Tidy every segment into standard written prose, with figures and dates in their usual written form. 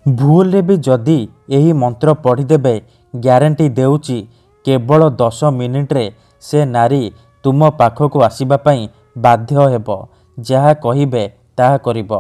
भूल भी जदि यही मंत्र पढ़ीदेवे ग्यारंटी देउची केवल 10 मिनिट्रे से नारी तुम पाखक आसवाई बाध्य हेब। जहा कहिबे ताहा करिब।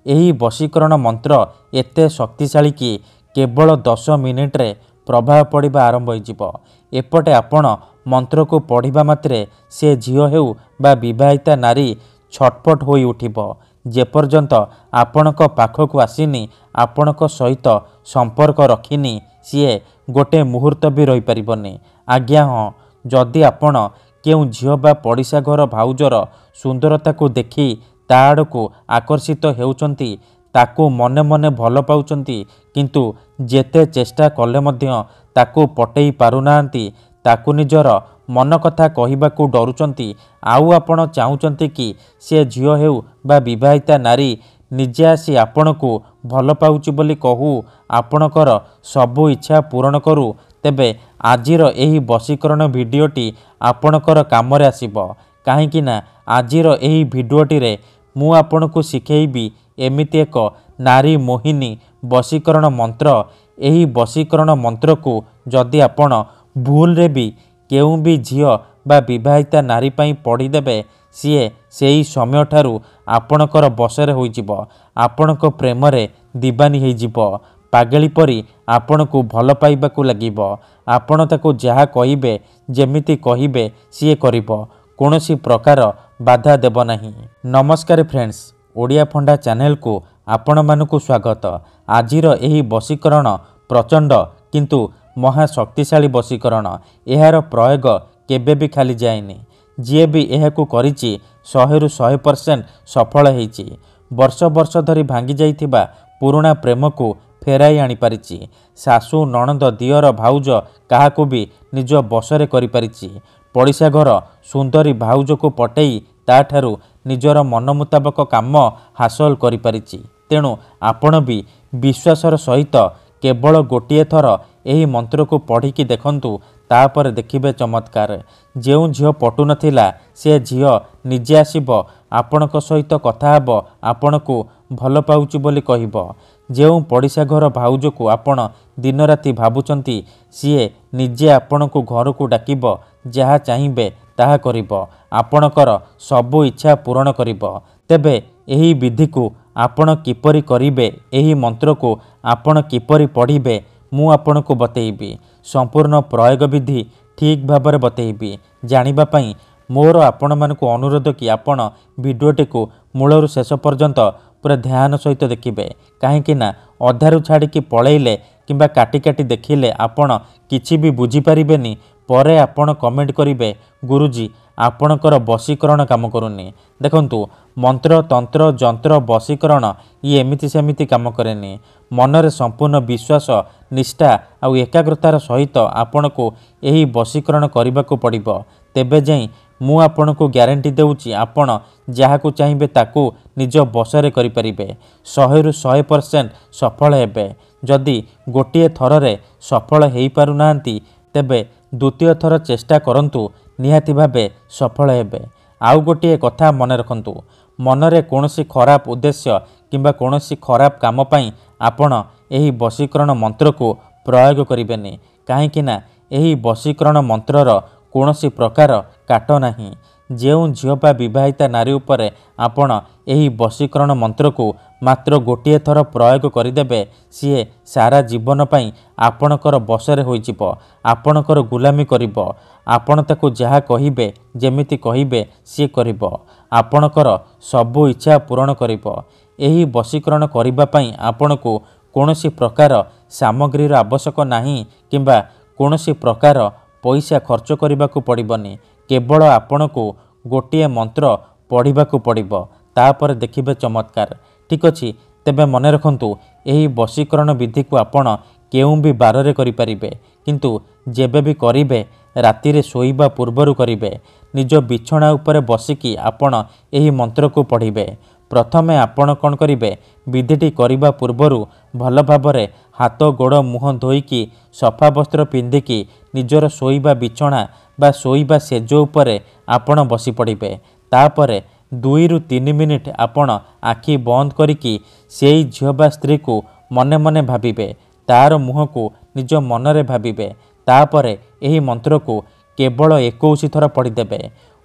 एही वशीकरण मंत्र एते शक्तिशाली कि केवल 10 मिनिट्रे प्रभाव पड़िबा आरंभ होइजिब। एपटे आपण मंत्र को पढ़िबा मात्रे से झियो हेउ बा विवाहिता नारी छटपट होई उठिब। जेपर्यंत आपणक पाखक आसीनी आपणक सहित संपर्क रखिनी सीए गोटे मुहूर्त भी रही पारिबनी। आज्ञा हाँ, जदि आपण केउ झियो बा पड़िशा घर भाउजर सुंदरता को देखि ता आड़कू आकर्षित हेउचंती, ताकू मने मने भल पाउचंती, किंतु जेते चेष्टा कले मध्य ताकू पटेई पारुनांती, ताकू निजर मन कथा कहिबाकू डरुचंती, आउ आपण चाहुचंती कि से झियो हेउ बा विवाहिता नारी निजे आसी आपणकू भल पाउची बोली कहू आपणकर सबु इच्छा पूरण करू, तेबे आजिर एही वशीकरण भिडियोटी आपणकर कामरे आसिबो। काहेकि ना आजिर एही भिडियोटी रे मु आपणकू शिखेइबी एमिति एक नारी मोहिनी वशीकरण मंत्र। एही वशीकरण मंत्र को जदि आपण भूल रे भी केउ भी झियो बा विवाहिता नारी पई पढ़ीदेवे सीए सेही समय ठारू आपणकर बसरे होइजिबो। आपणक प्रेमरे दीवानी होइजिबो। पागली परी आपणकू भल पाइबाकू लागिबो। आपण ताकू जहा कहिबे जेमिति कहिबे सीए करिबो। कोनोसी प्रकार बाधा देब नाही। नमस्कार फ्रेंड्स, ओडिया फंडा चैनल को आपण मानकू स्वागत। आजिर एही वशीकरण प्रचंड किंतु महाशक्तिशाली वशीकरण। एहार प्रयोग केबे भी खाली जाएनी। जी भी एहाकू करिछि 100 रु 100% सफल हेइछि। वर्ष वर्ष धरी भांगी जाइथिबा पुराणा प्रेम को फेराई आनी पारिछि। सासू नणंद दियर भाउज काहाकू भी निज बसरे करि पारिछि। पड़िशा घर सुंदरी भाउज को पटेई ताठारू निजर मन मुताबक काम हासिल करि पारिछि। तेणु आपण भी विश्वासर सहित केवल गोटिए थर एही मंत्र को पढ़िकी देखंतु, तापर देखिबे चमत्कार। जेउ झियो पटु नथिला से झियो निजे आसीबो, आपणक सहित कथा हेबो, आपणकू भल पाउची बोली कहिबो। जेउ पड़िशा घर भाउज को आपण दिन राति भाबुचंती सीए निजे आपणकू घर को डाकिबो। जहा चाहिबे ताहा करिबो। आपणकर सबु इच्छा पूरण करिबो। तेबे एही विधि को आपण किपरि करिबे, एही मंत्र को आपण किपरि पढ़िबे मु आपणकू बतेइबी। संपूर्ण प्रयोग विधि ठीक भाबरे बतेइबी। जानिबा पई मोर आपण मानकू अनुरोध कि आपण भिडियोटी को मूलरू शेष पर्यंत पूरा ध्यान सहित देखिबे। काहेकि ना अधारू छाड़िकी पळेइले किंबा काटी काटी देखिले आपण किछि भी बुझी पारिबेनी। परे आपण कमेंट करिबे गुरुजी आपणकर वशीकरण काम करूनी। देखंतु मंत्र तंत्र जंत्र वशीकरण ये एमिति सेमिति काम करेनी। मनरे संपूर्ण विश्वास निष्ठा आउ एकाग्रतार सहित आपणको एही वशीकरण करबाकू पड़िबो। तेबे जाई मु आपणको ग्यारंटी देउची आपण जहाकू चाहिबे ताकू निज बसरे करि परिबे। 100 रु 100% सफल हेबे। जदि गोटिए थररे सफल हेई पारु नांती, तेबे द्वितीय थर चेष्टा करंतु, निहाती भाबे सफल हेबे। आउ गोटिए कथा मने रखंतु, मनरे कोनोसी खराब उद्देश्य किंबा कोनोसी खराब काम पई आपण एही वशीकरण मंत्र को प्रयोग करिबेनी। काहेकि ना एही वशीकरण मंत्रर कोनोसी प्रकार काट नाही। जेउ झियो बा विवाहिता नारी उपरे आपण एही वशीकरण मंत्र को मात्र गोटिए थर प्रयोग करिदेबे, सीए सारा जीवन पई आपणकर बसरे होइजिबो। आपणकर गुलामी करिबो। आपण ताकू जहा कहिबे जेमिति कहिबे सी करिबो। आपणकर सबु इच्छा पूरण करिबो। एही वशीकरण करिबा पई आपणकू कोनोसी प्रकार सामग्रीर आवश्यक नाही किंबा कोनोसी प्रकार पैसा खर्च करिबाकू पड़िबनी। केवल आपणकू गोटिए मंत्र पढ़िबाकू पड़िबो। तापर देखिबे चमत्कार। ठीक अछि, तेबे मने रखंतु एही वशीकरण विधि को आपण केउ भी बाररे करि परिबे, किंतु जेबे भी करिबे राति रे सोइबा पूर्वरु करिबे। निज बिछणा उपरे बसिकी आपण एही मंत्र को पढ़िबे। प्रथमे आपण कौन करिबे, विधिटी करिबा पूर्वरु भल भाबरे हाथ गोड़ मुह धोईकी सफा वस्त्र पिंधिकी निजर सोइबा बिछणा बा सोइबा सेज उपरे आपण बसी पड़िबे। तापरे 2 रु 3 मिनिट आपण आखि बंद करिकी सेई झियो बा स्त्री को ମନେ ମନେ ଭାବିବେ। ତାର ମୁହଁକୁ ନିଜ ମନରେ ଭାବିବେ। ତାପରେ ଏହି ମନ୍ତ୍ରକୁ କେବଳ 21 ଥର ପଢ଼ିଦେବେ।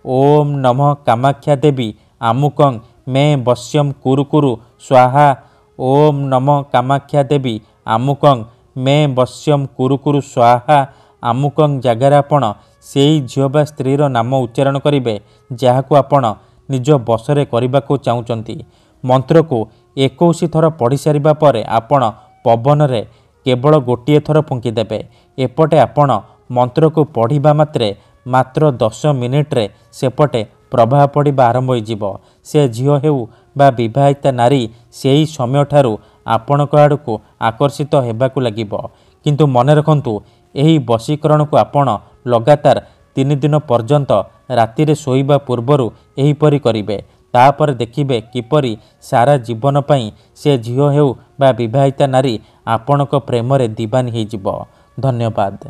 ଓମ୍ ନମଃ କାମାକ୍ଷା ଦେବୀ ଆମୁକଂ ମେ ବଶ୍ୟଂ କୁରୁ କୁରୁ ସ୍ୱାହା। ଓମ୍ ନମଃ କାମାକ୍ଷା ଦେବୀ ଆମୁକଂ ମେ ବଶ୍ୟଂ କୁରୁ କୁରୁ ସ୍ୱାହା। ଆମୁକଂ ଜାଗାରେ ଆପଣ ସେଇ ଝିଅ ବା ସ୍ତ୍ରୀର ନାମ ଉଚ୍ଚାରଣ କରିବେ ଯାହାକୁ ଆପଣ ନିଜ ବଶରେ କରିବାକୁ ଚାହୁଁଛନ୍ତି। ମନ୍ତ୍ରକୁ 21 ଥର ପଢ଼ି ସାରିବା ପରେ ଆପଣ ପବନରେ କେବଳ ଗୋଟିଏ ଥର ଫୁଙ୍କିଦେବେ। ଏପଟେ ଆପଣ ମନ୍ତ୍ରକୁ ପଢ଼ିବା ମାତ୍ରେ ମାତ୍ର 10 ମିନିଟ୍ରେ ସେପଟେ ପ୍ରଭାବ ପଡ଼ିବା ଆରମ୍ଭ ହୋଇଯିବ। ସେ ଝିଅ ହେଉ ବା ବିବାହିତା ନାରୀ ସେହି ସମୟଠାରୁ ଆପଣଙ୍କ ଆଡ଼କୁ ଆକର୍ଷିତ ହେବାକୁ ଲାଗିବ। କିନ୍ତୁ ମନେ ରଖନ୍ତୁ, ଏହି ବଶୀକରଣକୁ ଆପଣ ଲଗାତାର 3 ଦିନ ପର୍ଯ୍ୟନ୍ତ ରାତିରେ ଶୋଇବା ପୂର୍ବରୁ ଏହିପରି କରିବେ। ତାପରେ ଦେଖିବେ କିପରି ସାରା ଜୀବନ ପାଇଁ ସେ ଝିଅ ହେଉ ବା ବିବାହିତା ନାରୀ ଆପଣଙ୍କ ପ୍ରେମରେ ଦିବାନୀ ହୋଇଯିବ। ଧନ୍ୟବାଦ।